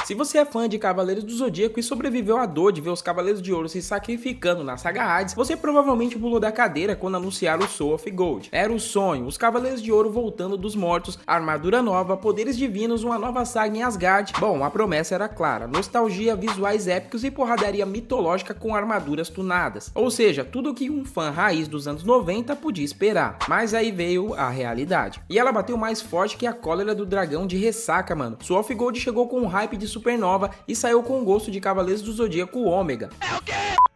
Se você é fã de Cavaleiros do Zodíaco e sobreviveu à dor de ver os Cavaleiros de Ouro se sacrificando na saga Hades, você provavelmente pulou da cadeira quando anunciaram o Soul of Gold. Era o sonho, os Cavaleiros de Ouro voltando dos mortos, armadura nova, poderes divinos, uma nova saga em Asgard. Bom, a promessa era clara, nostalgia, visuais épicos e porradaria mitológica com armaduras tunadas. Ou seja, tudo que um fã raiz dos anos 90 podia esperar. Mas aí veio a realidade. E ela bateu mais forte que a cólera do dragão de ressaca, mano. Soul of Gold chegou com um hype de supernova e saiu com o gosto de Cavaleiros do Zodíaco Ômega.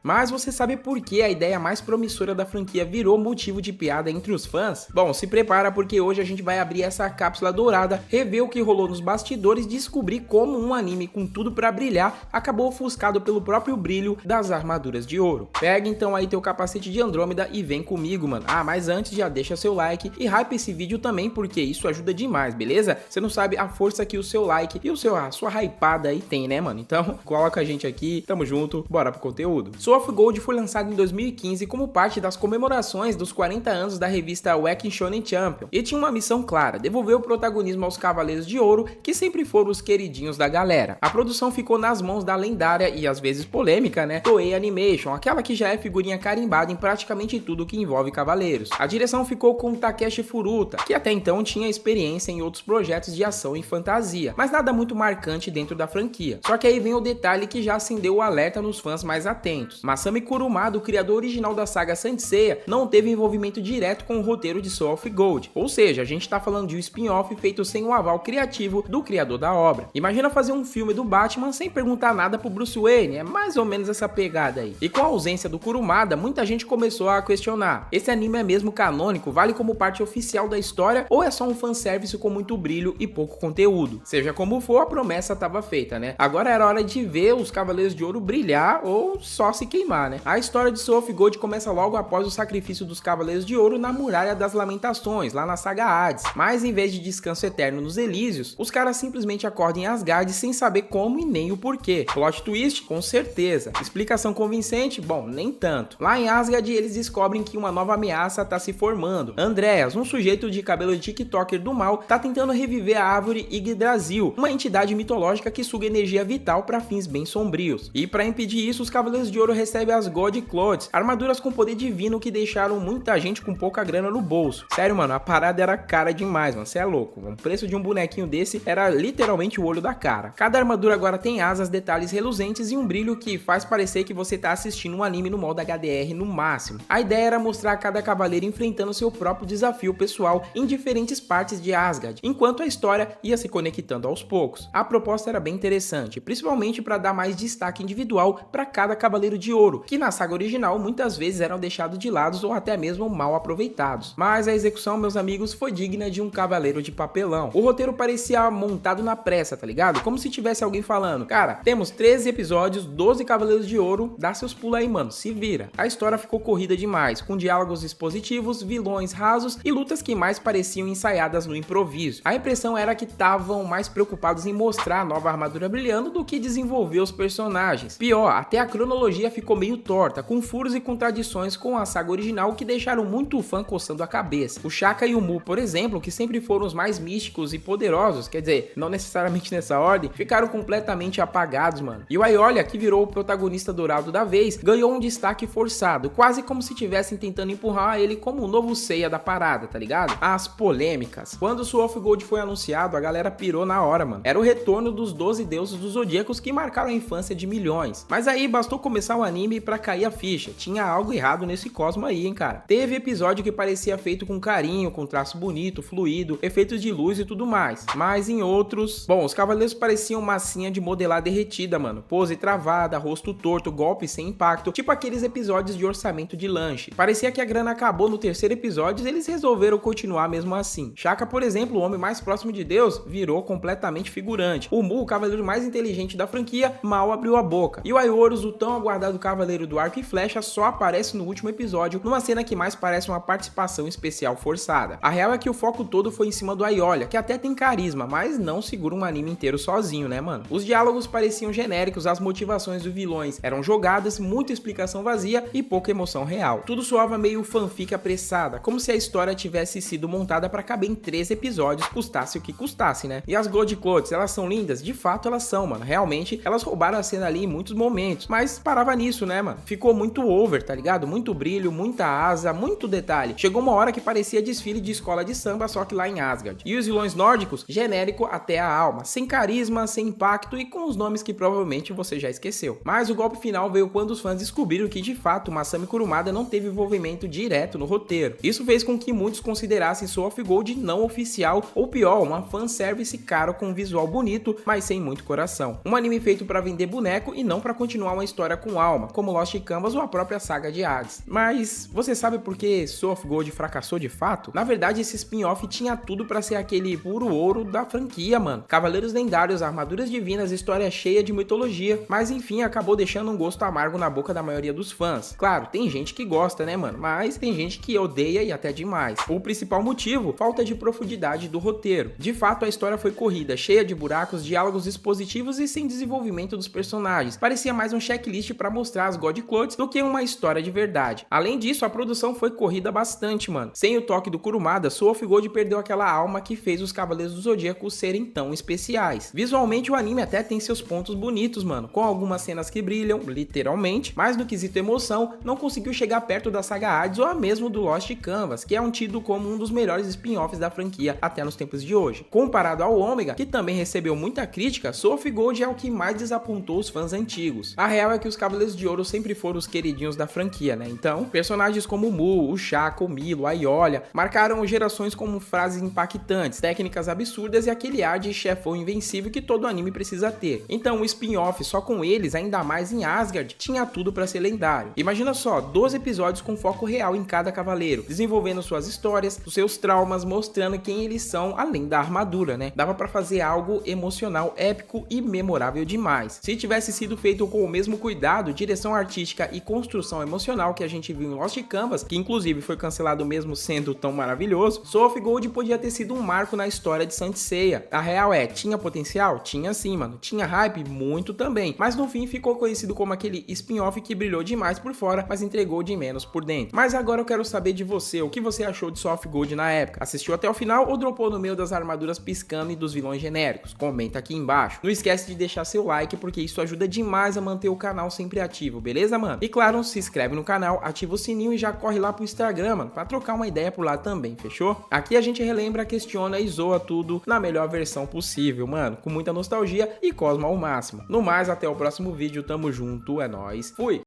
Mas você sabe por que a ideia mais promissora da franquia virou motivo de piada entre os fãs? Bom, se prepara porque hoje a gente vai abrir essa cápsula dourada, rever o que rolou nos bastidores e descobrir como um anime com tudo pra brilhar acabou ofuscado pelo próprio brilho das armaduras de ouro. Pega então aí teu capacete de Andrômeda e vem comigo, mano. Ah, mas antes já deixa seu like e hype esse vídeo também porque isso ajuda demais, beleza? Você não sabe a força que o seu like e a sua hypada aí tem, né, mano? Então, coloca a gente aqui, tamo junto, bora pro conteúdo. Soul of Gold foi lançado em 2015 como parte das comemorações dos 40 anos da revista Weekly Shonen Champion e tinha uma missão clara, devolver o protagonismo aos Cavaleiros de Ouro, que sempre foram os queridinhos da galera. A produção ficou nas mãos da lendária e às vezes polêmica, né, Toei Animation, aquela que já é figurinha carimbada em praticamente tudo que envolve Cavaleiros. A direção ficou com Takeshi Furuta, que até então tinha experiência em outros projetos de ação e fantasia, mas nada muito marcante dentro da franquia. Só que aí vem o detalhe que já acendeu o alerta nos fãs mais atentos. Masami Kurumada, o criador original da saga Saint Seiya, não teve envolvimento direto com o roteiro de Soul of Gold, ou seja, a gente tá falando de um spin-off feito sem o aval criativo do criador da obra. Imagina fazer um filme do Batman sem perguntar nada pro Bruce Wayne, é mais ou menos essa pegada aí. E com a ausência do Kurumada, muita gente começou a questionar, esse anime é mesmo canônico, vale como parte oficial da história ou é só um fanservice com muito brilho e pouco conteúdo? Seja como for, a promessa tava feita, né? Agora era hora de ver os Cavaleiros de Ouro brilhar ou só se queimar, né? A história de Soul of Gold começa logo após o sacrifício dos Cavaleiros de Ouro na Muralha das Lamentações, lá na saga Hades. Mas em vez de descanso eterno nos Elísios, os caras simplesmente acordam em Asgard sem saber como e nem o porquê. Plot twist? Com certeza. Explicação convincente? Bom, nem tanto. Lá em Asgard eles descobrem que uma nova ameaça tá se formando. Andreas, um sujeito de cabelo de TikToker do mal, tá tentando reviver a árvore Yggdrasil, uma entidade mitológica que suga energia vital para fins bem sombrios. E para impedir isso, os Cavaleiros de Ouro recebem as God Clods, armaduras com poder divino que deixaram muita gente com pouca grana no bolso. Sério, mano, a parada era cara demais, mano, cê é louco. O preço de um bonequinho desse era literalmente o olho da cara. Cada armadura agora tem asas, detalhes reluzentes e um brilho que faz parecer que você tá assistindo um anime no modo HDR no máximo. A ideia era mostrar cada cavaleiro enfrentando seu próprio desafio pessoal em diferentes partes de Asgard, enquanto a história ia se conectando aos poucos. A proposta era bem interessante, principalmente para dar mais destaque individual para cada Cavaleiro de Ouro, que na saga original muitas vezes eram deixados de lado ou até mesmo mal aproveitados. Mas a execução, meus amigos, foi digna de um cavaleiro de papelão. O roteiro parecia montado na pressa, tá ligado? Como se tivesse alguém falando, cara, temos 13 episódios, 12 Cavaleiros de Ouro, dá seus pulos aí, mano, se vira. A história ficou corrida demais, com diálogos expositivos, vilões rasos e lutas que mais pareciam ensaiadas no improviso. A impressão era que estavam mais preocupados em mostrar a nova armadura brilhando do que desenvolver os personagens. Pior, até a cronologia ficou meio torta, com furos e contradições com a saga original que deixaram muito o fã coçando a cabeça. O Shaka e o Mu, por exemplo, que sempre foram os mais místicos e poderosos, quer dizer, não necessariamente nessa ordem, ficaram completamente apagados, mano. E o Aiolia, que virou o protagonista dourado da vez, ganhou um destaque forçado, quase como se estivessem tentando empurrar ele como o novo Seiya da parada, tá ligado? As polêmicas. Quando o Soul of Gold foi anunciado, a galera pirou na hora, mano. Era o retorno dos 12 deuses dos Zodíacos que marcaram a infância de milhões. Mas aí bastou começar o anime pra cair a ficha. Tinha algo errado nesse cosmo aí, hein, cara. Teve episódio que parecia feito com carinho, com traço bonito, fluido, efeitos de luz e tudo mais. Mas em outros, bom, os cavaleiros pareciam massinha de modelar derretida, mano. Pose travada, rosto torto, golpe sem impacto, tipo aqueles episódios de orçamento de lanche. Parecia que a grana acabou no terceiro episódio e eles resolveram continuar mesmo assim. Shaka, por exemplo, o homem mais próximo de Deus, virou completamente figurante. O Mu, o cavaleiro mais inteligente da franquia, mal abriu a boca. E o Aioros, o tão aguardado do Cavaleiro do Arco e Flecha só aparece no último episódio, numa cena que mais parece uma participação especial forçada. A real é que o foco todo foi em cima do Aiolia, que até tem carisma, mas não segura um anime inteiro sozinho, né, mano? Os diálogos pareciam genéricos, as motivações dos vilões eram jogadas, muita explicação vazia e pouca emoção real. Tudo soava meio fanfic apressada, como se a história tivesse sido montada para caber em 3 episódios, custasse o que custasse, né? E as Gold Clones, elas são lindas? De fato elas são, mano. Realmente, elas roubaram a cena ali em muitos momentos, mas parava nisso, né, mano? Ficou muito over, tá ligado? Muito brilho, muita asa, muito detalhe. Chegou uma hora que parecia desfile de escola de samba, só que lá em Asgard. E os vilões nórdicos, genérico até a alma, sem carisma, sem impacto e com os nomes que provavelmente você já esqueceu. Mas o golpe final veio quando os fãs descobriram que de fato Masami Kurumada não teve envolvimento direto no roteiro. Isso fez com que muitos considerassem Soul of Gold não oficial ou pior, uma fanservice caro com um visual bonito, mas sem muito coração. Um anime feito para vender boneco e não para continuar uma história com alma, como Lost Canvas ou a própria saga de Hades. Mas você sabe por que Soul of Gold fracassou de fato? Na verdade, esse spin-off tinha tudo para ser aquele puro ouro da franquia, mano. Cavaleiros lendários, armaduras divinas, história cheia de mitologia, mas enfim, acabou deixando um gosto amargo na boca da maioria dos fãs. Claro, tem gente que gosta, né, mano? Mas tem gente que odeia e até demais. O principal motivo, falta de profundidade do roteiro. De fato, a história foi corrida, cheia de buracos, diálogos expositivos e sem desenvolvimento dos personagens. Parecia mais um checklist para mostrar as God Clones do que uma história de verdade. Além disso, a produção foi corrida bastante, mano. Sem o toque do Kurumada, Soul of Gold perdeu aquela alma que fez os Cavaleiros do Zodíaco serem tão especiais. Visualmente, o anime até tem seus pontos bonitos, mano, com algumas cenas que brilham, literalmente, mas no quesito emoção, não conseguiu chegar perto da saga Hades ou mesmo do Lost Canvas, que é tido como um dos melhores spin-offs da franquia até nos tempos de hoje. Comparado ao Ômega, que também recebeu muita crítica, Soul of Gold é o que mais desapontou os fãs antigos. A real é que os Cavaleiros de Ouro sempre foram os queridinhos da franquia, né? Então, personagens como o Mu, o Shaka, o Milo, a Aiolia, marcaram gerações com frases impactantes, técnicas absurdas e aquele ar de chefão invencível que todo anime precisa ter. Então, o spin-off só com eles, ainda mais em Asgard, tinha tudo para ser lendário. Imagina só, 12 episódios com foco real em cada cavaleiro, desenvolvendo suas histórias, os seus traumas, mostrando quem eles são além da armadura, né? Dava para fazer algo emocional, épico e memorável demais. Se tivesse sido feito com o mesmo cuidado, direção artística e construção emocional que a gente viu em Lost Canvas, que inclusive foi cancelado mesmo sendo tão maravilhoso, Soul of Gold podia ter sido um marco na história de Saint Seiya. A real é, tinha potencial? Tinha sim, mano. Tinha hype? Muito também. Mas no fim ficou conhecido como aquele spin-off que brilhou demais por fora, mas entregou de menos por dentro. Mas agora eu quero saber de você, o que você achou de Soul of Gold na época? Assistiu até o final ou dropou no meio das armaduras piscando e dos vilões genéricos? Comenta aqui embaixo. Não esquece de deixar seu like, porque isso ajuda demais a manter o canal sempre ativo, beleza, mano? E claro, se inscreve no canal, ativa o sininho e já corre lá pro Instagram, mano, pra trocar uma ideia por lá também, fechou? Aqui a gente relembra, questiona e zoa tudo na melhor versão possível, mano, com muita nostalgia e cosmo ao máximo. No mais, até o próximo vídeo, tamo junto, é nóis, fui!